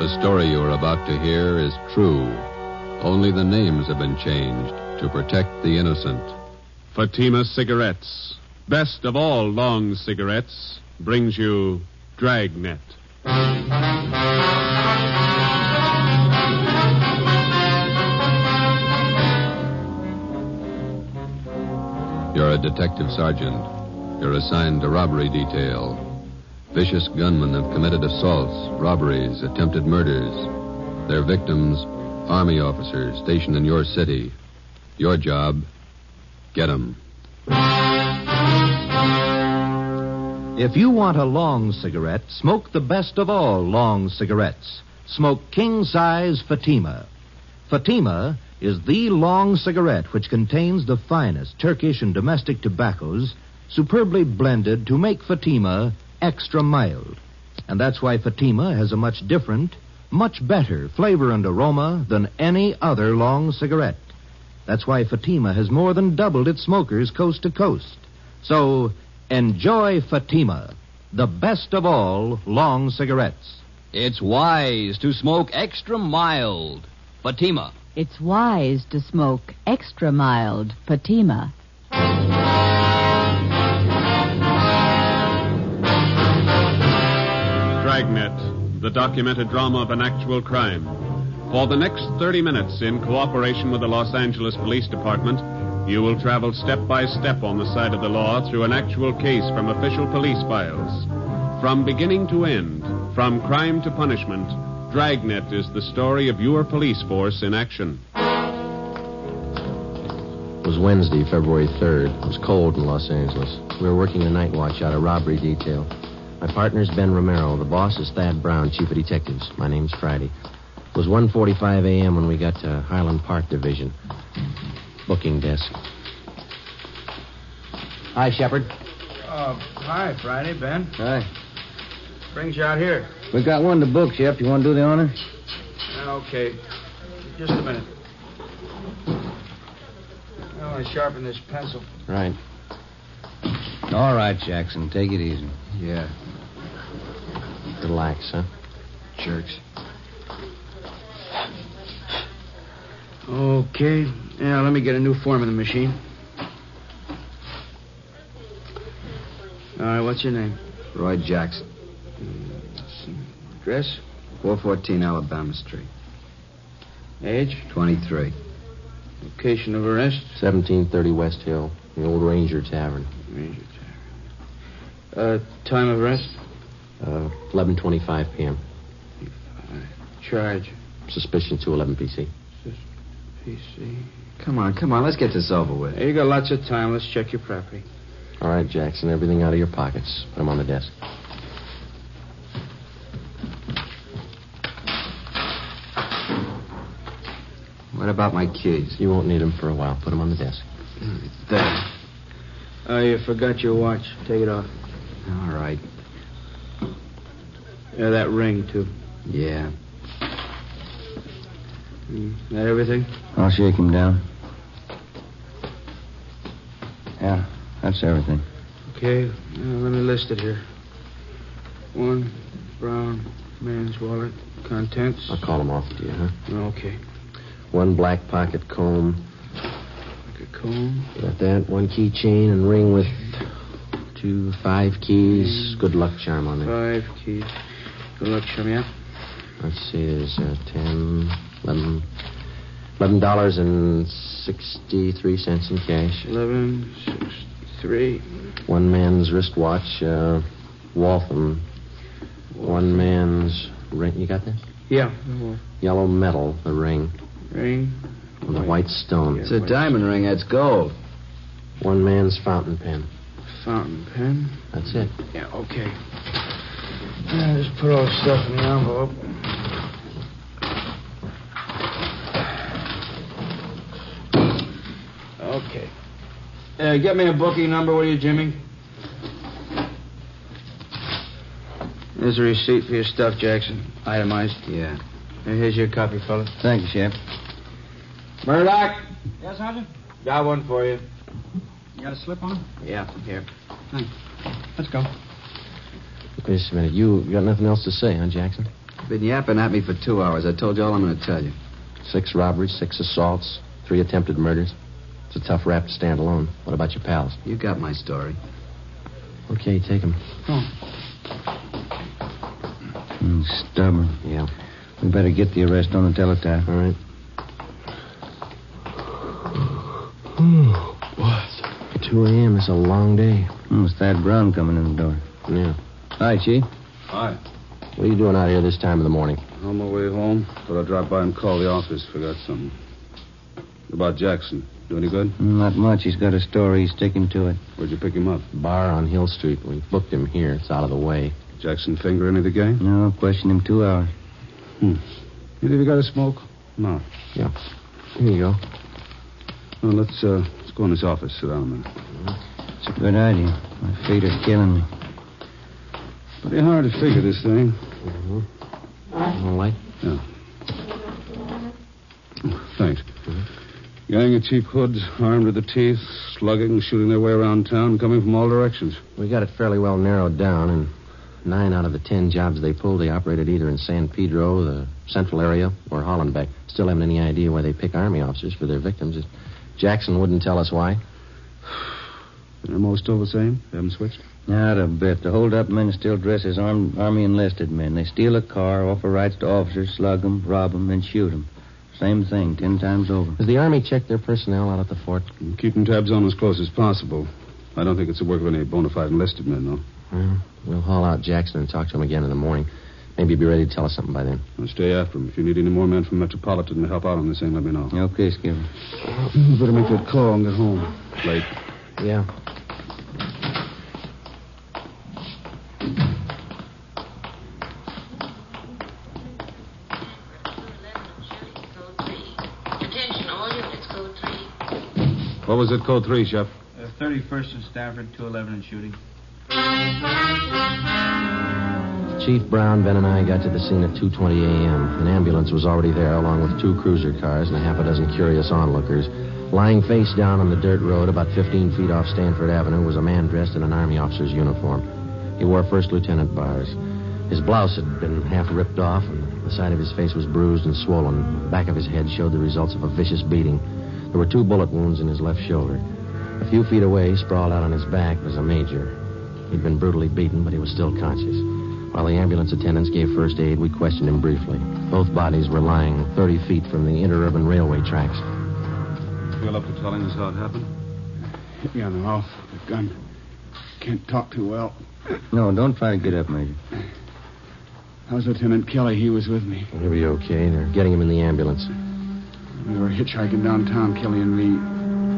The story you are about to hear is true. Only the names have been changed to protect the innocent. Fatima Cigarettes, best of all long cigarettes, brings you Dragnet. You're a detective sergeant. You're assigned to robbery detail. Vicious gunmen have committed assaults, robberies, attempted murders. Their victims, Army officers stationed in your city. Your job, get 'em. If you want a long cigarette, smoke the best of all long cigarettes. Smoke king-size Fatima. Fatima is the long cigarette which contains the finest Turkish and domestic tobaccos superbly blended to make Fatima extra mild. And that's why Fatima has a much different, much better flavor and aroma than any other long cigarette. That's why Fatima has more than doubled its smokers coast to coast. So, enjoy Fatima, the best of all long cigarettes. It's wise to smoke extra mild. Fatima. It's wise to smoke extra mild Fatima. Dragnet, the documented drama of an actual crime. For the next 30 minutes, in cooperation with the Los Angeles Police Department, you will travel step by step on the side of the law through an actual case from official police files. From beginning to end, from crime to punishment, Dragnet is the story of your police force in action. It was Wednesday, February 3rd. It was cold in Los Angeles. We were working the night watch out of robbery detail. My partner's Ben Romero. The boss is Thad Brown, chief of detectives. My name's Friday. It was 1:45 a.m. when we got to Highland Park Division. Booking desk. Hi, Shepard. Hi, Friday, Ben. Hi. Brings you out here. We got one to book, Shep. You want to do the honor? Okay. Just a minute. I want to sharpen this pencil. Right. All right, Jackson. Take it easy. Yeah. Relax, huh? Jerks. Okay. Now, let me get a new form in the machine. All right, what's your name? Roy Jackson. Address? 414 Alabama Street. Age? 23. Location of arrest? 1730 West Hill, the old Ranger Tavern. Ranger Tavern. Time of arrest? 11:25 p.m. Charge? Suspicion 211 PC. PC. Come on, let's get this over with. Hey, you got lots of time. Let's check your property. All right, Jackson, everything out of your pockets. Put them on the desk. What about my keys? You won't need them for a while. Put them on the desk. There. Oh, you forgot your watch. Take it off. All right. Yeah, that ring, too. Yeah. That everything? I'll shake him down. Yeah, that's everything. Okay, let me list it here. 1 brown man's wallet. Contents. I'll call them off to you, huh? Okay. 1 black pocket comb. Pocket comb. Got that. 1 keychain and ring with 5 keys. Good luck charm on there. 5 keys. Good luck charm, yeah? Let's see, there's 10, $11.63 in cash. 11.63. 1 man's wristwatch, Waltham. 1 man's ring. You got that? Yeah. Yellow metal, the ring. Ring. And the white stone. It's a diamond ring. That's gold. 1 man's fountain pen. Fountain pen. That's it. Yeah, okay. Just put all the stuff in the envelope. Okay. Get me a booking number, will you, Jimmy? Here's a receipt for your stuff, Jackson. Itemized. Yeah. Here's your copy, fella. Thank you, Shep. Murdoch. Yes, Sergeant? Got one for you. You got a slip on? Yeah, here. Thanks. Let's go. Wait a minute. You got nothing else to say, huh, Jackson? Been yapping at me for 2 hours. I told you all I'm going to tell you. 6 robberies, 6 assaults, 3 attempted murders. It's a tough rap to stand alone. What about your pals? You got my story. Okay, take them. Stubborn. Yeah. We better get the arrest on the teletype. All right. What? 2 a.m. It's a long day. It's Thad Brown coming in the door. Yeah. Hi, Chief. Hi. What are you doing out here this time of the morning? On my way home. Thought I'd drop by and call the office. Forgot something. About Jackson. Do any good? Not much. He's got a story. He's sticking to it. Where'd you pick him up? Bar on Hill Street. We booked him here. It's out of the way. Jackson finger any of the gang? No, questioned him 2 hours. Either of you got a smoke? No. Yeah. Here you go. Well, let's go in this office. Sit down a minute. It's a good idea. My feet are killing me. Pretty hard to figure this thing. All right. Yeah. Thanks. Gang of cheap hoods, armed to the teeth, slugging, shooting their way around town, coming from all directions. We got it fairly well narrowed down, and 9 out of the 10 jobs they pulled, they operated either in San Pedro, the central area, or Hollenbeck. Still haven't any idea why they pick Army officers for their victims. Jackson wouldn't tell us why. They're most still the same? They haven't switched? Not a bit. The hold-up men still dress as Army enlisted men. They steal a car, offer rights to officers, slug them, rob them, then shoot them. Same thing, 10 times over. Does the Army check their personnel out at the fort? Keeping tabs on as close as possible. I don't think it's the work of any bona fide enlisted men, though. Well, we'll haul out Jackson and talk to him again in the morning. Maybe he'll be ready to tell us something by then. I'll stay after him. If you need any more men from Metropolitan to help out on this thing, let me know. Okay, Skipper. You better make that call and get home. Late. Yeah. What was it, code 3, Shep? 31st and Stafford, 211 and shooting. Chief Brown, Ben, and I got to the scene at 2:20 a.m. An ambulance was already there, along with 2 cruiser cars and a half a dozen curious onlookers. Lying face down on the dirt road about 15 feet off Stanford Avenue was a man dressed in an Army officer's uniform. He wore first lieutenant bars. His blouse had been half ripped off, and the side of his face was bruised and swollen. The back of his head showed the results of a vicious beating. There were 2 bullet wounds in his left shoulder. A few feet away, sprawled out on his back, was a major. He'd been brutally beaten, but he was still conscious. While the ambulance attendants gave first aid, we questioned him briefly. Both bodies were lying 30 feet from the interurban railway tracks. Feel up to telling us how it happened? Hit me on the mouth with a gun. Can't talk too well. No, don't try to get up, Major. How's Lieutenant Kelly? He was with me. He'll be okay. They're getting him in the ambulance. We were hitchhiking downtown, Kelly and me.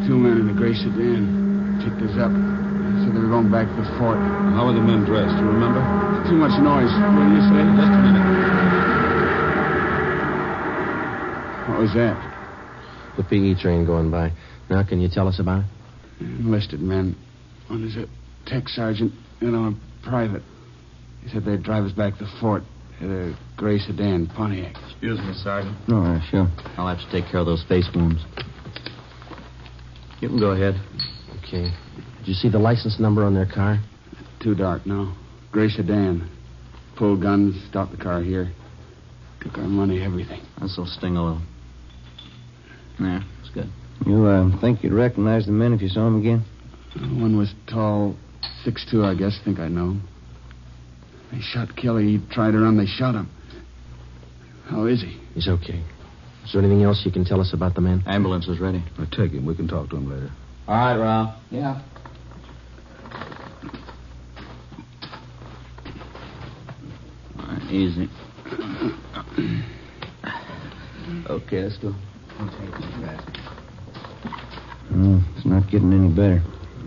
2 men in a gray sedan picked us up. Said they were going back to the fort. How were the men dressed? Do you remember? Too much noise. What did you say? Just a minute. What was that? The PE train going by. Now, can you tell us about it? Enlisted men. One is a tech sergeant, and I'm a private. He said they'd drive us back to the fort in a gray sedan, Pontiac. Excuse me, Sergeant. No, sure. I'll have to take care of those face wounds. You can go ahead. Okay. Did you see the license number on their car? Too dark, no. Gray sedan. Pulled guns, stopped the car here. Took our money, everything. This'll sting a little. There, it's good. You think you'd recognize the men if you saw them again? One was tall, 6'2", I guess. Think I know. They shot Kelly. He tried to run. They shot him. How is he? He's okay. Is there anything else you can tell us about the man? Ambulance is ready. I'll take him. We can talk to him later. All right, Ralph. Yeah. All right, easy. Okay, let's go. Oh, it's not getting any better.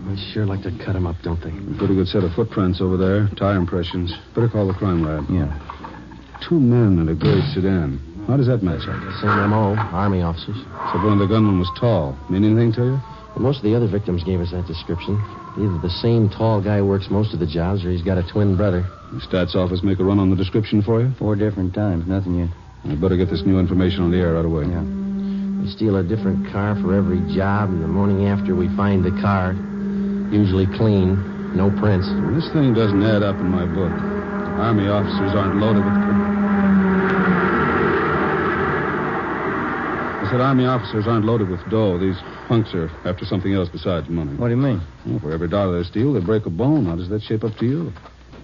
They sure like to cut him up, don't they? Pretty good set of footprints over there. Tire impressions. Better call the crime lab. Yeah. 2 men in a gray sedan. How does that match up? Same M.O., Army officers. So one of the gunmen was tall. Mean anything to you? Well, most of the other victims gave us that description. Either the same tall guy works most of the jobs, or he's got a twin brother. The stats office make a run on the description for you? 4 different times. Nothing yet. I better get this new information on the air right away. Yeah. We steal a different car for every job, and the morning after we find the car, usually clean, no prints. This thing doesn't add up in my book. Army officers aren't loaded with... said Army officers aren't loaded with dough. These punks are after something else besides money. What do you mean? Well, for every dollar they steal, they break a bone. How does that shape up to you?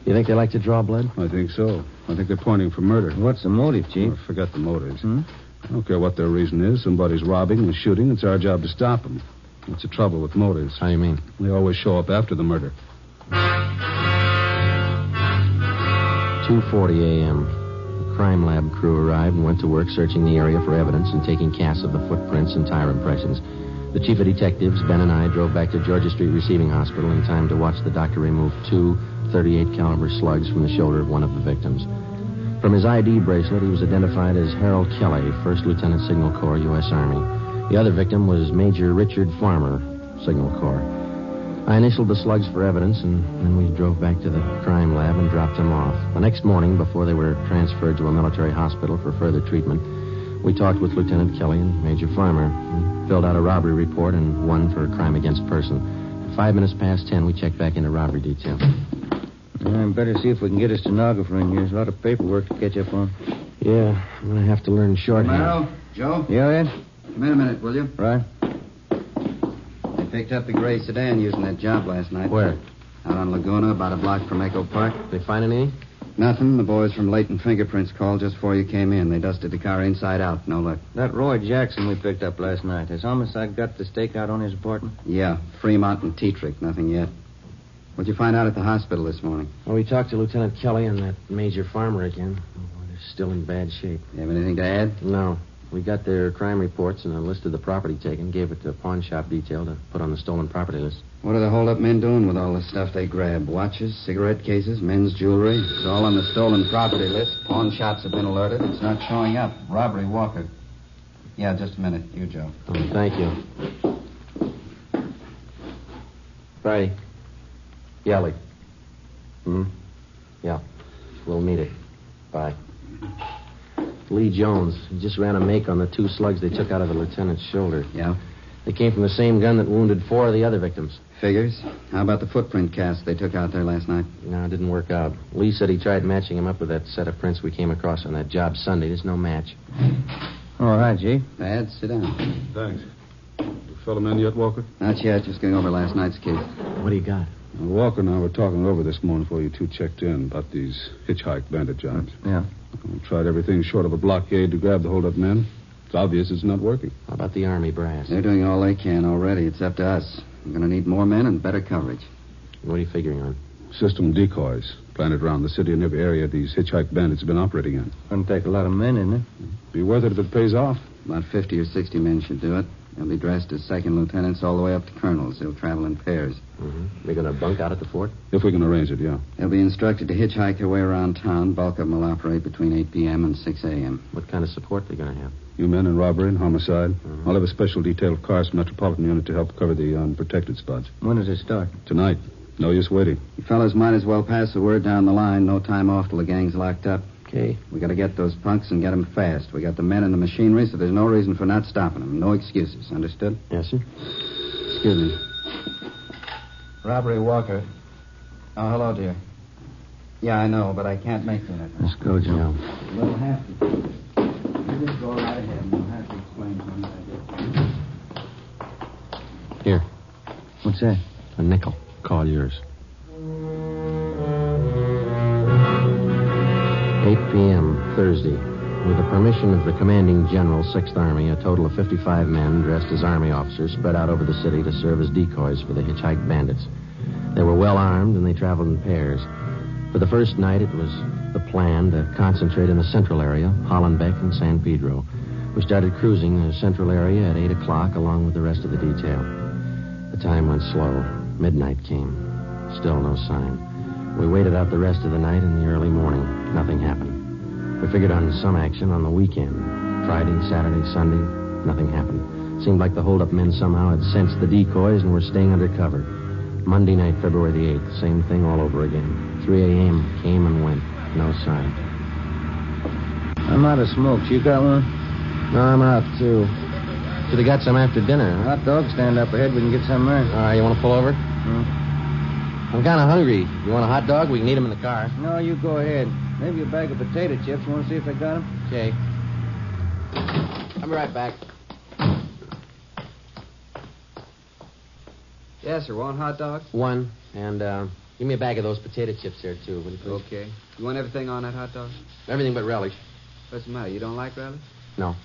You think they like to draw blood? I think so. I think they're pointing for murder. What's the motive, Chief? Oh, forget the motives. I don't care what their reason is. Somebody's robbing and shooting. It's our job to stop them. What's the trouble with motives? How do you mean? They always show up after the murder. 2:40 a.m. The crime lab crew arrived and went to work searching the area for evidence and taking casts of the footprints and tire impressions. The chief of detectives, Ben, and I drove back to Georgia Street Receiving Hospital in time to watch the doctor remove 2 .38 caliber slugs from the shoulder of one of the victims. From his ID bracelet, he was identified as Harold Kelly, 1st Lieutenant Signal Corps, U.S. Army. The other victim was Major Richard Farmer, Signal Corps. I initialed the slugs for evidence, and then we drove back to the crime lab and dropped them off. The next morning, before they were transferred to a military hospital for further treatment, we talked with Lieutenant Kelly and Major Farmer. We filled out a robbery report and one for a crime against person. At 5 minutes past 10, we checked back into robbery detail. Better see if we can get a stenographer in here. There's a lot of paperwork to catch up on. Yeah, I'm going to have to learn shorthand. Romero, Joe? Yeah, Ed? Come in a minute, will you? Right. They picked up the gray sedan using that job last night. Where? Out on Laguna, about a block from Echo Park. They find any? Nothing. The boys from Leighton Fingerprints called just before you came in. They dusted the car inside out. No luck. That Roy Jackson we picked up last night. Has homicide got the stakeout on his apartment? Yeah, Fremont and Tetrick. Nothing yet. What'd you find out at the hospital this morning? Well, we talked to Lieutenant Kelly and that Major Farmer again. Oh, they're still in bad shape. You have anything to add? No. We got their crime reports and a list of the property taken, gave it to pawn shop detail to put on the stolen property list. What are the hold-up men doing with all the stuff they grabbed? Watches, cigarette cases, men's jewelry? It's all on the stolen property list. Pawn shops have been alerted. It's not showing up. Robbery, Walker. Yeah, just a minute. You, Joe. Oh, thank you. Friday. Yelly. Yeah. We'll meet it. Bye. Lee Jones. He just ran a make on the 2 slugs they took out of the lieutenant's shoulder. Yeah? They came from the same gun that wounded 4 of the other victims. Figures. How about the footprint cast they took out there last night? No, it didn't work out. Lee said he tried matching him up with that set of prints we came across on that job Sunday. There's no match. All right, Chief. Bad. Sit down. Thanks. You fill him in yet, Walker? Not yet. Just going over last night's case. What do you got? Walker and I were talking over this morning before you 2 checked in about these hitchhike bandit jobs. Yeah. We tried everything short of a blockade to grab the hold-up men. It's obvious it's not working. How about the Army brass? They're doing all they can already. It's up to us. We're going to need more men and better coverage. What are you figuring on? System decoys planted around the city and every area these hitchhike bandits have been operating in. Gonna take a lot of men, isn't it? Be worth it if it pays off. About 50 or 60 men should do it. They'll be dressed as second lieutenants all the way up to colonels. They'll travel in pairs. They're going to bunk out at the fort? If we can arrange it, yeah. They'll be instructed to hitchhike their way around town. Bulk of them will operate between 8 p.m. and 6 a.m. What kind of support are they going to have? You men in robbery and homicide. I'll have a special detail of cars from Metropolitan Unit to help cover the unprotected spots. When does it start? Tonight. No use waiting. You fellas might as well pass the word down the line. No time off till the gang's locked up. Okay. We got to get those punks and get them fast. We got the men and the machinery, so there's no reason for not stopping them. No excuses. Understood? Yes, sir. Excuse me. Robbery, Walker. Oh, hello, dear. Yeah, I know, but I can't make that. Let's go, Joe. We'll have to. You just go right ahead, and we'll have to explain something. Here. What's that? A nickel. Call yours. 8 p.m., Thursday. With the permission of the commanding general, 6th Army, a total of 55 men dressed as Army officers spread out over the city to serve as decoys for the hitchhike bandits. They were well armed, and they traveled in pairs. For the first night, it was the plan to concentrate in the central area, Hollenbeck and San Pedro. We started cruising the central area at 8 o'clock along with the rest of the detail. The time went slow. Midnight came. Still no sign. We waited out the rest of the night and the early morning. Nothing happened. We figured on some action on the weekend. Friday, Saturday, Sunday, nothing happened. Seemed like the hold-up men somehow had sensed the decoys and were staying under cover. Monday night, February the 8th, same thing all over again. 3 a.m. came and went. No sign. I'm out of smokes. You got one? No, I'm out, too. Should have got some after dinner. Hot dog stand up ahead. We can get some there. All right, you want to pull over? I'm kind of hungry. You want a hot dog? We can eat them in the car. No, you go ahead. Maybe a bag of potato chips. You want to see if they got them? Okay. I'll be right back. Yes, sir. Want hot dogs? One. And give me a bag of those potato chips there, too, will you please? Okay. You want everything on that hot dog? Everything but relish. What's the matter? You don't like relish? No.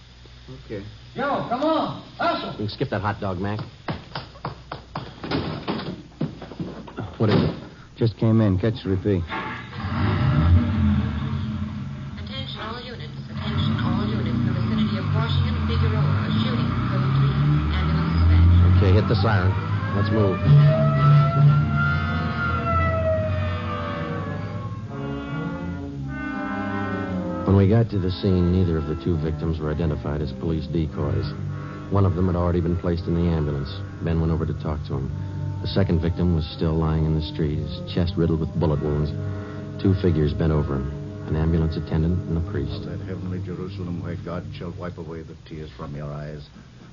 Okay. Joe, come on. Hustle. You can skip that hot dog, Mac. What is it? Just came in. Catch the repeat. Attention all units. Attention all units. In the vicinity of Washington, Figueroa. A shooting. Code 3. Ambulance dispatch. Okay, hit the siren. Let's move. When we got to the scene, neither of the two victims were identified as police decoys. One of them had already been placed in the ambulance. Ben went over to talk to him. The second victim was still lying in the street, his chest riddled with bullet wounds. Two figures bent over him, an ambulance attendant and a priest. That heavenly Jerusalem where God shall wipe away the tears from your eyes,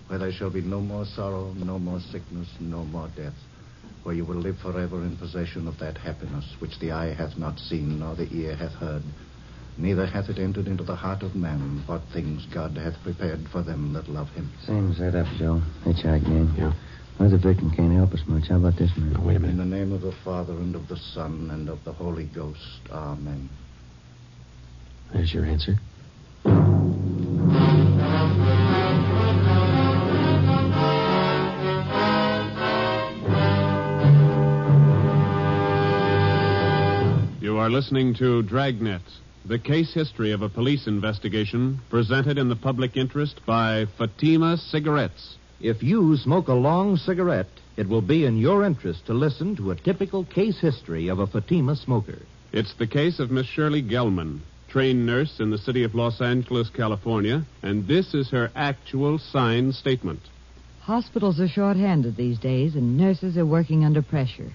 where there shall be no more sorrow, no more sickness, no more death, where you will live forever in possession of that happiness which the eye hath not seen nor the ear hath heard, neither hath it entered into the heart of man what things God hath prepared for them that love him. Same setup, Joe. Hitchhike gang. Yeah. Other victim can't help us much. How about this man? Oh, wait a minute. In the name of the Father, and of the Son, and of the Holy Ghost. Amen. There's your answer. You are listening to Dragnet, the case history of a police investigation presented in the public interest by Fatima Cigarettes. If you smoke a long cigarette, it will be in your interest to listen to a typical case history of a Fatima smoker. It's the case of Miss Shirley Gelman, trained nurse in the city of Los Angeles, California, and this is her actual signed statement. Hospitals are short-handed these days, and nurses are working under pressure.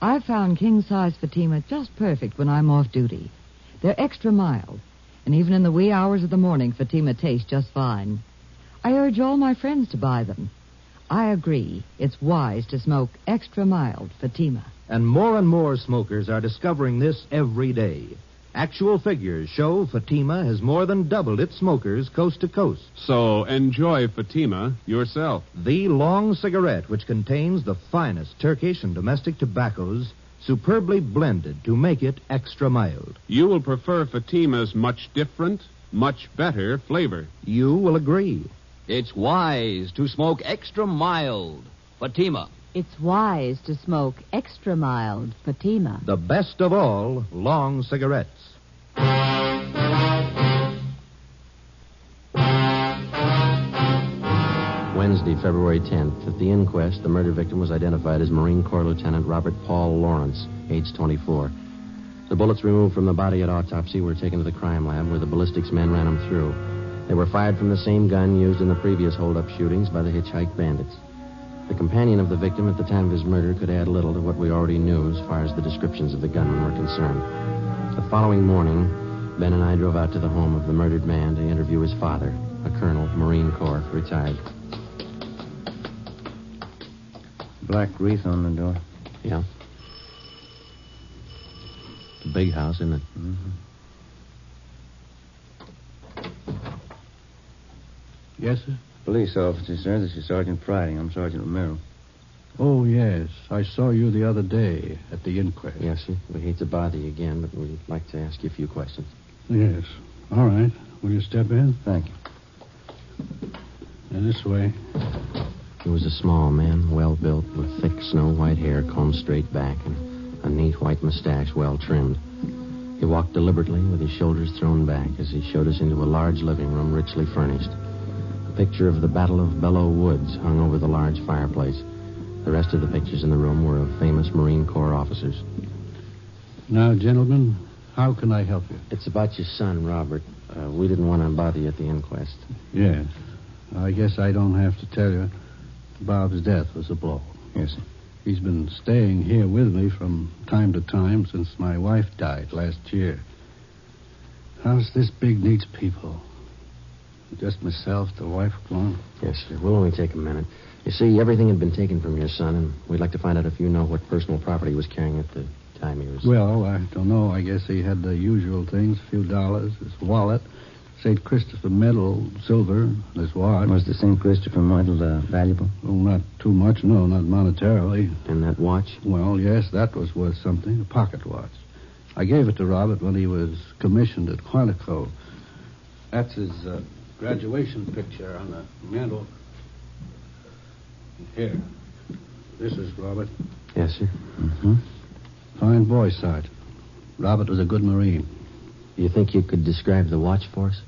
I've found king-size Fatima just perfect when I'm off duty. They're extra mild, and even in the wee hours of the morning, Fatima tastes just fine. I urge all my friends to buy them. I agree. It's wise to smoke extra mild Fatima. And more smokers are discovering this every day. Actual figures show Fatima has more than doubled its smokers coast to coast. So enjoy Fatima yourself. The long cigarette, which contains the finest Turkish and domestic tobaccos, superbly blended to make it extra mild. You will prefer Fatima's much different, much better flavor. You will agree. It's wise to smoke extra mild Fatima. It's wise to smoke extra mild Fatima. The best of all long cigarettes. Wednesday, February 10th. At the inquest, the murder victim was identified as Marine Corps Lieutenant Robert Paul Lawrence, age 24. The bullets removed from the body at autopsy were taken to the crime lab where the ballistics men ran them through. They were fired from the same gun used in the previous hold-up shootings by the hitchhike bandits. The companion of the victim at the time of his murder could add little to what we already knew as far as the descriptions of the gunmen were concerned. The following morning, Ben and I drove out to the home of the murdered man to interview his father, a colonel, Marine Corps, retired. Black wreath on the door. Yeah. It's a big house, isn't it? Mm-hmm. Yes, sir? Police officer, sir. This is Sergeant Friday. I'm Sergeant Romero. Oh, yes. I saw you the other day at the inquest. Yes, sir. We hate to bother you again, but we'd like to ask you a few questions. Yes. All right. Will you step in? Thank you. And this way. He was a small man, well-built, with thick snow-white hair combed straight back and a neat white mustache well-trimmed. He walked deliberately with his shoulders thrown back as he showed us into a large living room richly furnished. A picture of the Battle of Belleau Woods hung over the large fireplace. The rest of the pictures in the room were of famous Marine Corps officers. Now, gentlemen, how can I help you? It's about your son, Robert. We didn't want to bother you at the inquest. Yes. I guess I don't have to tell you. Bob's death was a blow. Yes, sir. He's been staying here with me from time to time since my wife died last year. House this big needs people. Just myself, the wife gone. Yes, sir. We'll only take a minute. You see, everything had been taken from your son, and we'd like to find out if you know what personal property he was carrying at the time he was... Well, I don't know. I guess he had the usual things, a few dollars, his wallet, St. Christopher medal, silver, this watch. Was the St. Christopher medal valuable? Oh, not too much, no, not monetarily. And that watch? Well, yes, that was worth something, a pocket watch. I gave it to Robert when he was commissioned at Quantico. That's his graduation picture on the mantel. Here. This is Robert. Yes, sir. Mm-hmm. Fine boy, Sergeant. Robert was a good Marine. You think you could describe the watch for us?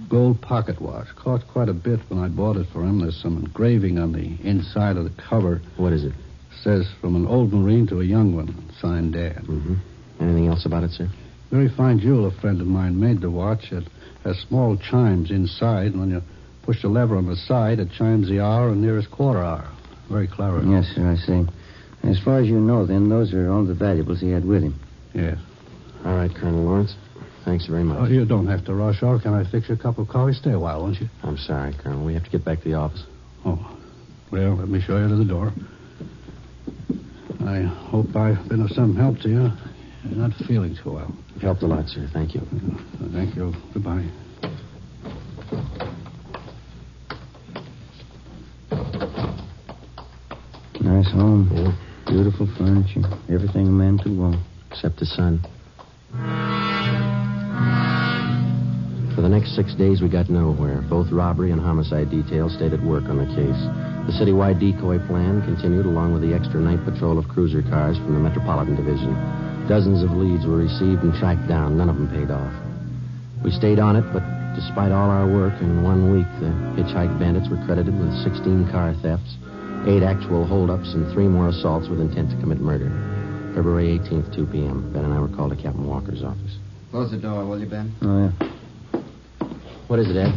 Gold pocket watch. Cost quite a bit when I bought it for him. There's some engraving on the inside of the cover. What is it? Says, from an old Marine to a young one. Signed, Dad. Mm-hmm. Anything else about it, sir? Very fine jeweler friend of mine made the watch. It has small chimes inside, and when you push the lever on the side, it chimes the hour and nearest quarter hour. Very clever. Yes, sir, I see. As far as you know, then, those are all the valuables he had with him. Yes. All right, Colonel Lawrence. Thanks very much. Oh, you don't have to rush off. Can I fix you a cup of coffee? Stay a while, won't you? I'm sorry, Colonel. We have to get back to the office. Oh. Well, let me show you to the door. I hope I've been of some help to you. You're not feeling too well. You've helped a lot, sir. Thank you. Thank you. Goodbye. Nice home. Yeah. Beautiful furniture. Everything a man could want. Except the sun. For the next 6 days, we got nowhere. Both robbery and homicide details stayed at work on the case. The citywide decoy plan continued along with the extra night patrol of cruiser cars from the Metropolitan Division. Dozens of leads were received and tracked down. None of them paid off. We stayed on it, but despite all our work, in 1 week, the hitchhike bandits were credited with 16 car thefts, 8 actual holdups, and 3 more assaults with intent to commit murder. February 18th, 2 p.m. Ben and I were called to Captain Walker's office. Close the door, will you, Ben? Oh, yeah. What is it, Ed?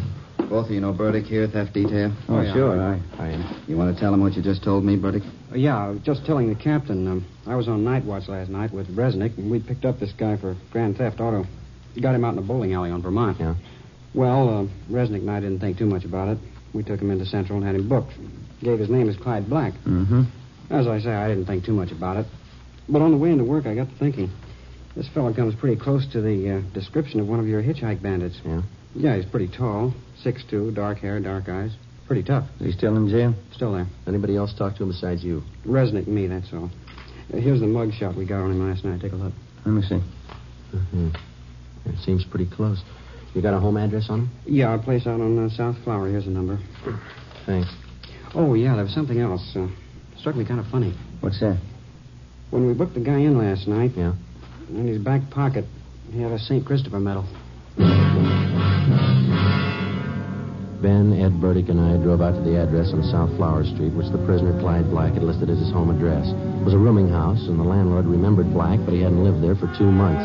Both of you know Burdick here, theft detail? Oh, yeah. sure. I am. You want to tell him what you just told me, Burdick? Yeah, I was just telling the captain. I was on night watch last night with Resnick, and we picked up this guy for grand theft auto. Got him out in a bowling alley on Vermont. Yeah? Well, Resnick and I didn't think too much about it. We took him into Central and had him booked. Gave his name as Clyde Black. Mm-hmm. As I say, I didn't think too much about it. But on the way into work, I got to thinking. This fellow comes pretty close to the description of one of your hitchhike bandits. Yeah? Yeah, he's pretty tall, 6'2", dark hair, dark eyes. Pretty tough. Is he still in jail? Still there. Anybody else talk to him besides you? Resnick and me, that's all. Here's the mug shot we got on him last night. Take a look. Let me see. Mm-hmm. It seems pretty close. You got a home address on him? Yeah, our place out on South Flower. Here's the number. Thanks. Oh, yeah, there was something else. Struck me kind of funny. What's that? When we booked the guy in last night... Yeah? In his back pocket, he had a St. Christopher medal. Ben, Ed Burdick, and I drove out to the address on South Flower Street, which the prisoner, Clyde Black, had listed as his home address. It was a rooming house, and the landlord remembered Black, but he hadn't lived there for 2 months.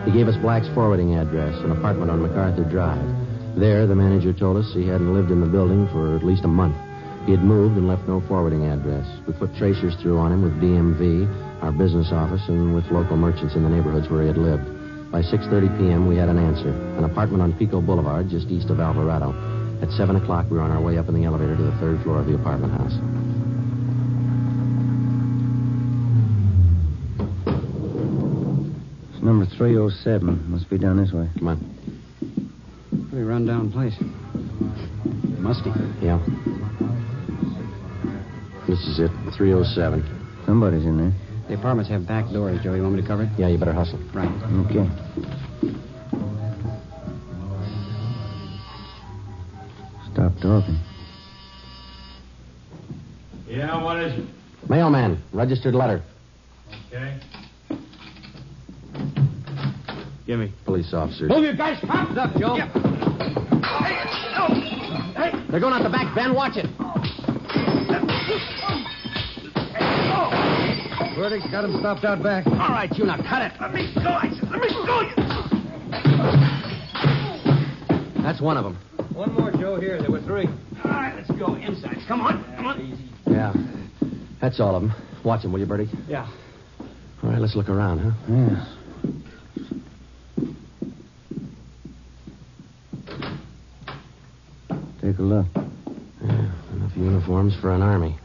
He gave us Black's forwarding address, an apartment on MacArthur Drive. There, the manager told us he hadn't lived in the building for at least a month. He had moved and left no forwarding address. We put tracers through on him with DMV, our business office, and with local merchants in the neighborhoods where he had lived. By 6:30 p.m., we had an answer. An apartment on Pico Boulevard, just east of Alvarado. At 7 o'clock, we were on our way up in the elevator to the 3rd floor of the apartment house. It's number 307. Must be down this way. Come on. Pretty run-down place. Musty. Yeah. This is it, 307. Somebody's in there. The apartments have back doors, Joe. You want me to cover it? Yeah, you better hustle. Right. Okay. Stop talking. Yeah, what is it? Mailman, registered letter. Okay. Give me. Police officers. Move you guys. Hands up, Joe. Yeah. Hey. They're going out the back, Ben. Watch it. Burdick's got him stopped out back. All right, you now cut it. Let me go, I said. Let me go. That's one of them. One more, Joe. Here, there were 3. All right, let's go inside. Come on. Come on. Yeah. That's all of them. Watch them, will you, Bertie? Yeah. All right, let's look around, huh? Yeah. Take a look. Yeah, enough uniforms for an army.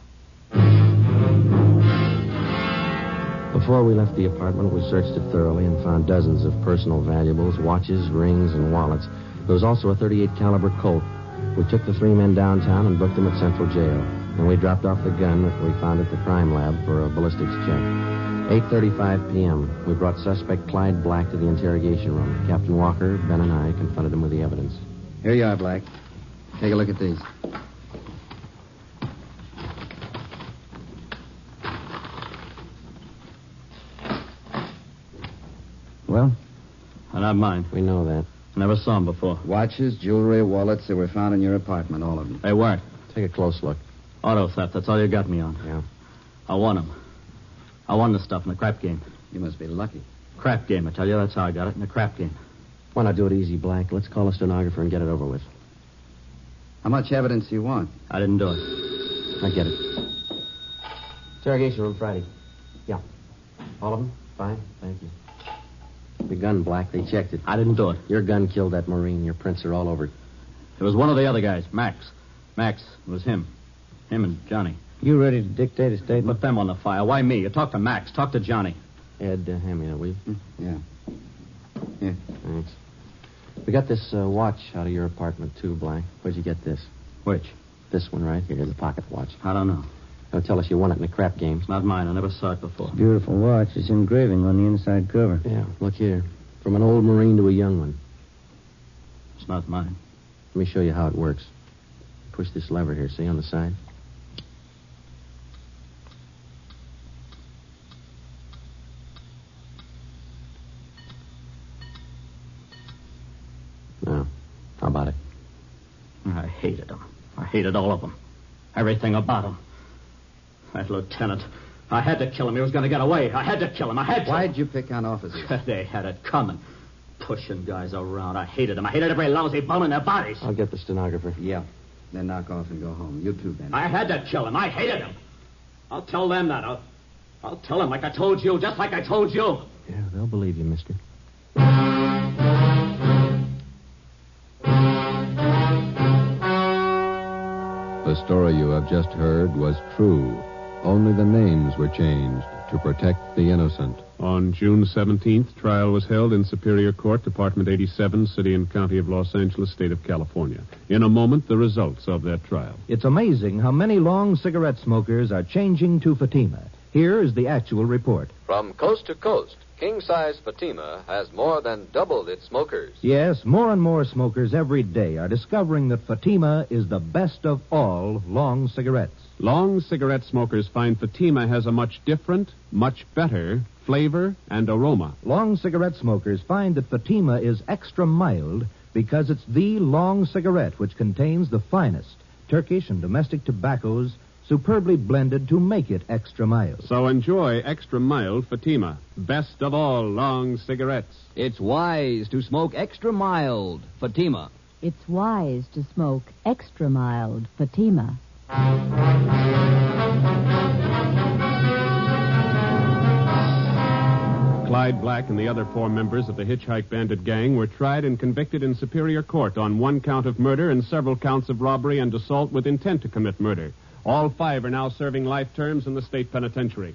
Before we left the apartment, we searched it thoroughly and found dozens of personal valuables, watches, rings, and wallets. There was also a .38 caliber Colt. We took the 3 men downtown and booked them at Central Jail. Then we dropped off the gun that we found at the crime lab for a ballistics check. 8:35 p.m., we brought suspect Clyde Black to the interrogation room. Captain Walker, Ben, and I confronted him with the evidence. Here you are, Black. Take a look at these. Well, they're not mine. We know that. Never saw them before. Watches, jewelry, wallets, they were found in your apartment, all of them. They weren't. Take a close look. Auto theft, that's all you got me on. Yeah. I won them. I won the stuff in the crap game. You must be lucky. Crap game, I tell you. That's how I got it, in the crap game. Why not do it easy, Black? Let's call a stenographer and get it over with. How much evidence do you want? I didn't do it. I get it. Interrogation room Friday. Yeah. All of them? Fine. Thank you. The gun, Black. They checked it. I didn't do it. Your gun killed that Marine. Your prints are all over it. It was one of the other guys, Max. Max, it was him. Him and Johnny. You ready to dictate a statement? Put them on the file. Why me? You talk to Max. Talk to Johnny. Ed, hand me that, will you? Yeah. Here. Thanks. We got this watch out of your apartment, too, Black. Where'd you get this? Which? This one right here, the pocket watch. I don't know. Don't tell us you won it in the crap game. It's not mine. I never saw it before. Beautiful watch. It's engraving on the inside cover. Yeah, look here. From an old Marine to a young one. It's not mine. Let me show you how it works. Push this lever here, see, on the side? Now, how about it? I hated them. I hated all of them. Everything about him. That lieutenant. I had to kill him. He was going to get away. I had to kill him. I had to. Why'd you pick on officers? They had it coming. Pushing guys around. I hated them. I hated every lousy bone in their bodies. I'll get the stenographer. Yeah. Then knock off and go home. You too, Ben. I had to kill him. I hated him. I'll tell them that. I'll tell them like I told you, just like I told you. Yeah, they'll believe you, mister. The story you have just heard was true. Only the names were changed to protect the innocent. On June 17th, trial was held in Superior Court, Department 87, City and County of Los Angeles, State of California. In a moment, the results of that trial. It's amazing how many long cigarette smokers are changing to Fatima. Here is the actual report. From coast to coast, king-size Fatima has more than doubled its smokers. Yes, more and more smokers every day are discovering that Fatima is the best of all long cigarettes. Long cigarette smokers find Fatima has a much different, much better flavor and aroma. Long cigarette smokers find that Fatima is extra mild because it's the long cigarette which contains the finest Turkish and domestic tobaccos superbly blended to make it extra mild. So enjoy extra mild Fatima, best of all long cigarettes. It's wise to smoke extra mild Fatima. It's wise to smoke extra mild Fatima. Clyde Black and the other 4 members of the Hitchhike Bandit gang were tried and convicted in Superior Court on 1 count of murder and several counts of robbery and assault with intent to commit murder. All 5 are now serving life terms in the state penitentiary.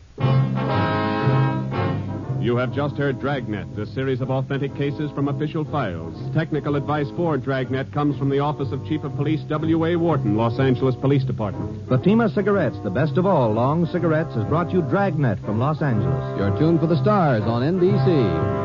You have just heard Dragnet, a series of authentic cases from official files. Technical advice for Dragnet comes from the Office of Chief of Police W.A. Wharton, Los Angeles Police Department. Fatima Cigarettes, the best of all long cigarettes, has brought you Dragnet from Los Angeles. You're tuned for the stars on NBC.